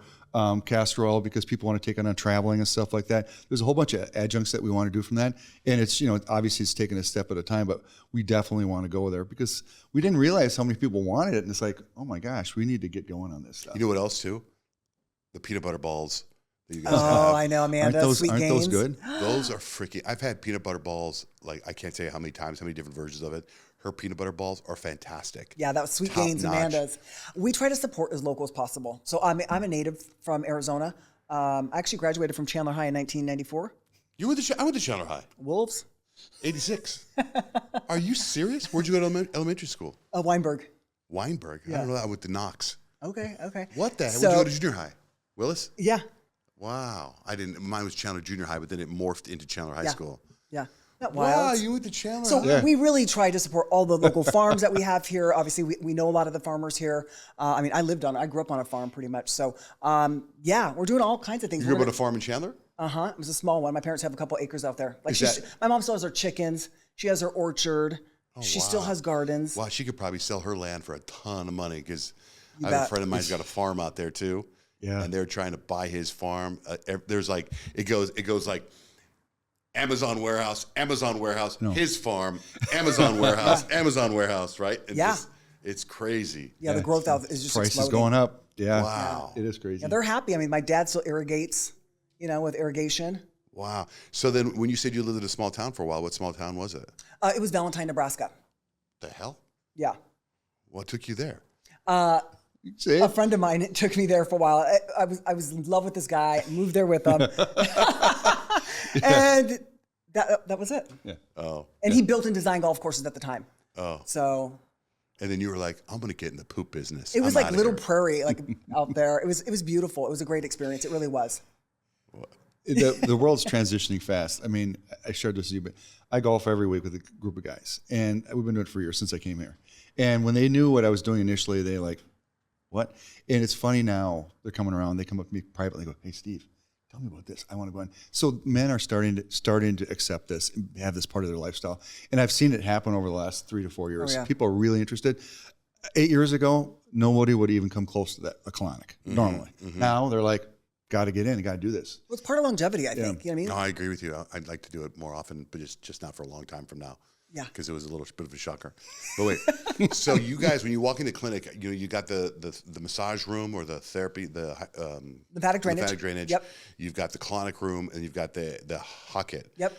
castor oil because people want to take it on traveling and stuff like that. There's a whole bunch of adjuncts that we want to do from that. And it's, obviously it's taken a step at a time, but we definitely want to go there because we didn't realize how many people wanted it. And it's like, oh my gosh, we need to get going on this stuff. You know what else too? The peanut butter balls that you guys have. Oh, I know, Amanda. Aren't those good? Those are freaking, I've had peanut butter balls, like I can't tell you how many times, how many different versions of it. Her peanut butter balls are fantastic. Yeah, that was Sweet Gains, Amanda's. We try to support as local as possible. So I'm a native from Arizona. I actually graduated from Chandler High in 1994. I went to Chandler High. Wolves? 86. Are you serious? Where'd you go to elementary school? Weinberg. Weinberg? Yeah. I don't know that with the Knox. Okay. What the heck? Where'd you go to junior high? Willis? Yeah. Wow. Mine was Chandler Junior High, but then it morphed into Chandler High School. Yeah. Wow, you went to Chandler. So we really try to support all the local farms that we have here. Obviously, we know a lot of the farmers here. I grew up on a farm pretty much. So we're doing all kinds of things. You grew up on a farm in Chandler? It was a small one. My parents have a couple acres out there. My mom still has her chickens. She has her orchard. She still has gardens. Wow, she could probably sell her land for a ton of money because I have a friend of mine's got a farm out there too. Yeah. And they're trying to buy his farm. There's like, it goes like, Amazon warehouse, his farm, Amazon warehouse, Amazon warehouse, right? It's crazy. Yeah, the growth out is just price exploding. is going up. Yeah. Wow. It is crazy. Yeah, they're happy. I mean, my dad still irrigates, with irrigation. Wow. So then when you said you lived in a small town for a while, what small town was it? It was Valentine, Nebraska. The hell? Yeah. What took you there? Say A it. friend of mine took me there for a while. I was in love with this guy, moved there with him. And that was it. Yeah. Oh. And he built and designed golf courses at the time. Oh. So And then you were like, I'm going to get in the poop business. it was I'm like outta Little here. Prairie, like out there. It was beautiful. It was a great experience. It really was. The world's transitioning fast. I mean, I shared this with you, but I golf every week with a group of guys, and we've been doing it for years since I came here. And when they knew what I was doing initially, they like, what? And it's funny now, they're coming around, they come up to me privately and go, hey, Steve, tell me about this. I want to go in. So men are starting to accept this and have this part of their lifestyle. And I've seen it happen over the last 3 to 4 years. Oh, yeah. People are really interested. 8 years ago, nobody would even come close to that, a colonic, normally. Now they're like, got to get in, got to do this. Well, it's part of longevity, I think. You know what I mean? No, I agree with you. I'd like to do it more often, but just not for a long time from now. Yeah. Because it was a little bit of a shocker. But wait, so you guys, when you walk into clinic, you got the massage room or the therapy, the Lymphatic drainage. lymphatic drainage. Yep. You've got the colonic room, and you've got the HOCATT. Yep.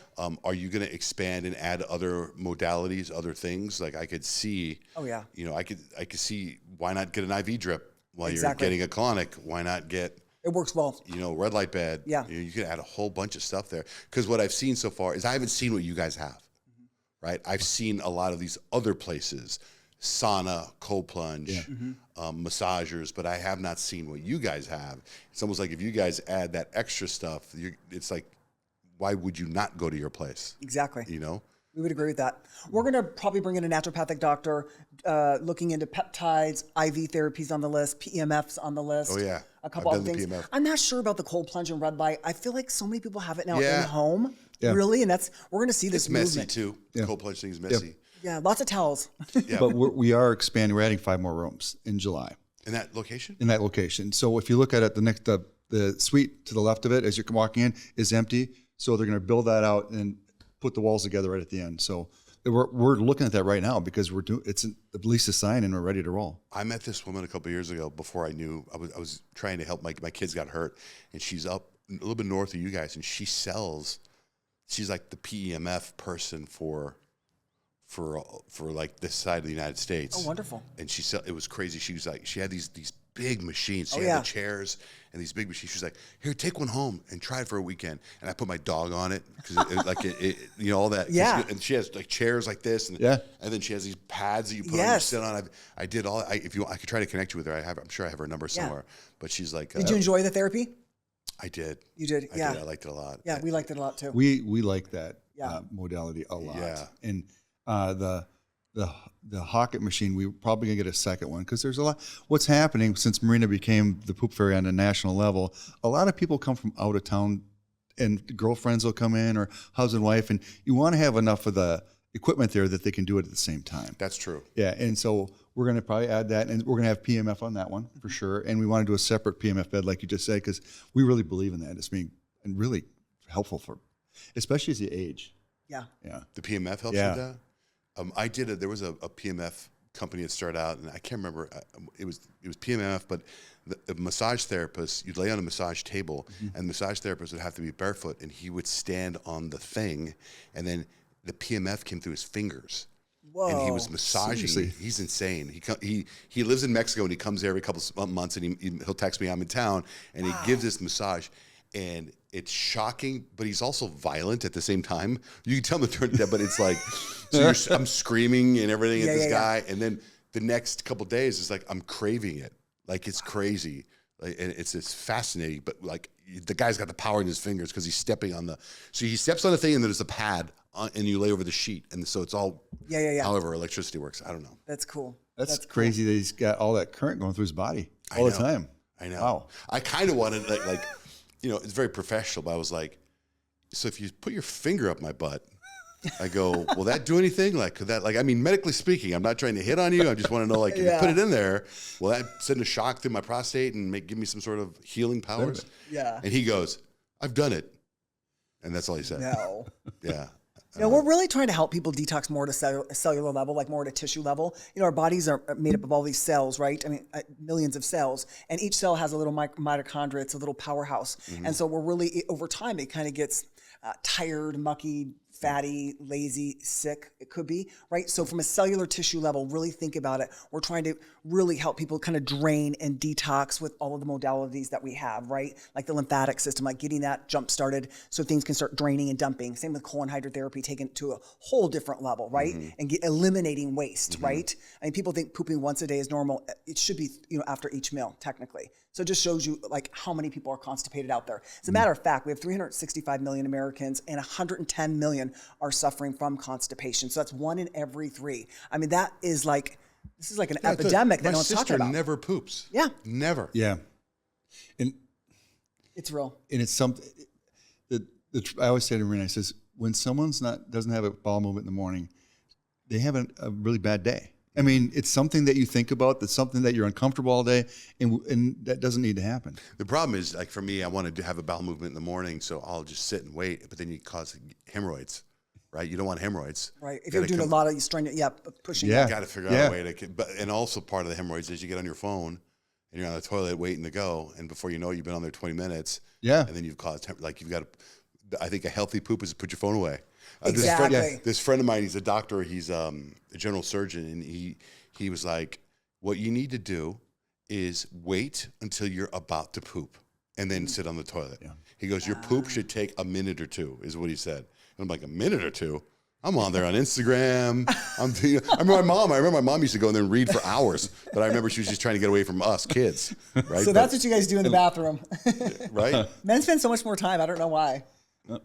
Are you going to expand and add other modalities, other things? Like I could see. Oh, yeah. You know, I could see why not get an IV drip while Exactly. you're getting a colonic? Why not get It works well. red light bed? Yeah. You could add a whole bunch of stuff there. Because what I've seen so far is I haven't seen what you guys have. Right, I've seen a lot of these other places, sauna, cold plunge, massagers, but I have not seen what you guys have. It's almost like if you guys add that extra stuff, it's like, why would you not go to your place? Exactly. You know? We would agree with that. We're going to probably bring in a naturopathic doctor looking into peptides, IV therapies on the list, PEMFs on the list. Oh, yeah. A couple I've other done the things. PEMF. I'm not sure about the cold plunge and red light. I feel like so many people have it now Yeah. in home. Yeah. Really? And we're going to see this It's messy movement. too. Yeah. Cold plunge thing is messy. Yeah, lots of towels. Yeah. But we are expanding. We're adding 5 more rooms in July In that location? in that location. So if you look at it, the suite to the left of it as you're walking in is empty. So they're going to build that out and put the walls together right at the end. So we're looking at that right now because it's at least a sign and we're ready to roll. I met this woman a couple of years ago before I knew. I was trying to help my kids got hurt, and she's up a little bit north of you guys, and she's like the PEMF person for like this side of the United States. Oh, wonderful. And it was crazy. She was like, she had these big machines. She Oh, had yeah. the chairs and these big machines. She was like, here, take one home and try it for a weekend. And I put my dog on it because all that. Yeah. And she has like chairs like this. And, Yeah. and then she has these pads that you put on, you Yes. sit on. I did all. I could try to connect you with her. I'm sure I have her number somewhere. But she's like, Did you enjoy the therapy? I did. You did? I Yeah. did. I liked it a lot. Yeah, we liked it a lot too. We like that Yeah. modality a lot. Yeah. And the HOCATT machine, we're probably gonna get a second one because there's a lot. What's happening since Marina became the poop fairy on a national level? A lot of people come from out of town, and girlfriends will come in or husband and wife, and you want to have enough of the equipment there that they can do it at the same time. That's true. Yeah, and so we're going to probably add that, and we're going to have PMF on that one for sure. And we want to do a separate PMF bed, like you just said, because we really believe in that. It's being and really helpful for, especially as you age. Yeah. Yeah. The PMF helps Yeah. with that. I did there was a PMF company that started out, and I can't remember. It was PMF, but the massage therapist, you'd lay on a massage table, and the massage therapist would have to be barefoot, and he would stand on the thing, and then the PMF came through his fingers. Whoa. And he was massaging. Seriously? He's insane. He lives in Mexico, and he comes there every couple of months, and he'll text me I'm in town, and he gives this massage, and it's shocking, but he's also violent at the same time. You can tell him to turn it down, but it's like I'm screaming and everything at this guy, and then the next couple of days it's like I'm craving it, like it's crazy. Like, and it's fascinating, but like the guy's got the power in his fingers because he's stepping on so he steps on the thing and there's a pad and you lay over the sheet, and so it's all however electricity works. I don't know. That's cool. That's cool. crazy that he's got all that current going through his body all the time. I know. Wow. I kind of wanted like it's very professional, but I was like, so if you put your finger up my butt, I go, will that do anything? Like, could that, like, I mean, medically speaking, I'm not trying to hit on you. I just want to know, like, if you put it in there, will that send a shock through my prostate and give me some sort of healing powers? Yeah. And he goes, I've done it. And that's all he said. No. Yeah. No, we're really trying to help people detox more to cellular level, like more to tissue level. Our bodies are made up of all these cells, right? I mean, millions of cells, and each cell has a little mitochondria. It's a little powerhouse. And so we're really, over time, it kind of gets tired, mucky, fatty, lazy, sick, it could be, right? So from a cellular tissue level, really think about it. We're trying to really help people kind of drain and detox with all of the modalities that we have, right? Like the lymphatic system, like getting that jump started so things can start draining and dumping. Same with colon hydrotherapy, taken to a whole different level, right? And eliminating waste, right? I mean, people think pooping once a day is normal. It should be, after each meal, technically. So it just shows you like how many people are constipated out there. As a matter of fact, we have 365 million Americans and 110 million are suffering from constipation. So that's 1 in every 3. I mean, this is like an epidemic that no one's talking about. My sister never poops. Yeah. Never. Yeah. And it's real. And it's something that I always say to Marina, I says, when someone's doesn't have a bowel movement in the morning, they have a really bad day. I mean, it's something that you think about. That's something that you're uncomfortable all day, and that doesn't need to happen. The problem is, like for me, I wanted to have a bowel movement in the morning, so I'll just sit and wait. But then you cause hemorrhoids, right? You don't want hemorrhoids, right? If you're doing a lot of pushing, you got to figure out a way to. And also part of the hemorrhoids is you get on your phone and you're on the toilet waiting to go, and before you know it, you've been on there 20 minutes. Yeah, and then you've caused you've got. I think a healthy poop is to put your phone away. Exactly. This friend of mine, he's a doctor. He's a general surgeon, and he was like, "What you need to do is wait until you're about to poop, and then sit on the toilet." Yeah. He goes, "Your poop should take a minute or 2," is what he said. And I'm like, "A minute or 2? I'm on there on Instagram. I remember my mom used to go in there and read for hours, but I remember she was just trying to get away from us kids, right? So that's what you guys do in the bathroom, right? Men spend so much more time. I don't know why.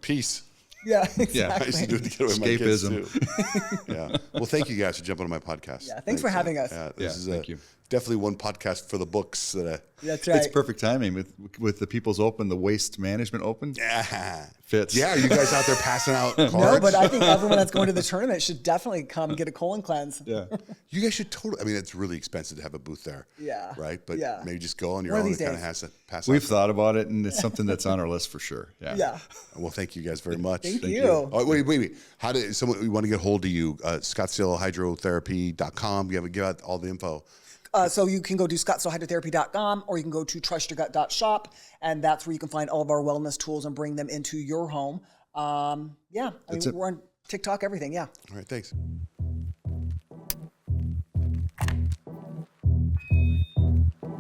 Peace. Yeah, exactly. I used to do it to get away from my kids Escapism. too. Yeah. Well, thank you guys for jumping on my podcast. Yeah, thanks for having us. This is thank you. Definitely one podcast for the books. That's right. It's perfect timing with the People's Open, the Waste Management Open. Yeah. Fits. Yeah, are you guys out there passing out cards? No, but I think everyone that's going to the tournament should definitely come get a colon cleanse. Yeah. You guys should totally. I mean, it's really expensive to have a booth there. Yeah. Right? But maybe just go on your One own of and these kind of days. has to pass We've out. thought about it, and it's something that's on our list for sure. Yeah. Yeah. Well, thank you guys very much. Thank you. Oh, wait. How did someone we want to get hold of you? ScottsdaleHydrotherapy.com. You have to give out all the info. So you can go to scottsdalehydrotherapy.com or you can go to trustyourgut.shop, and that's where you can find all of our wellness tools and bring them into your home. We're on TikTok, everything. Yeah. All right, thanks.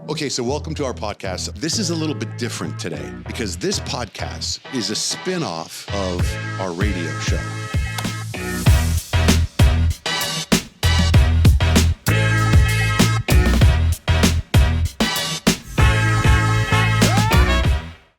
Okay, so welcome to our podcast. This is a little bit different today because this podcast is a spin-off of our radio show.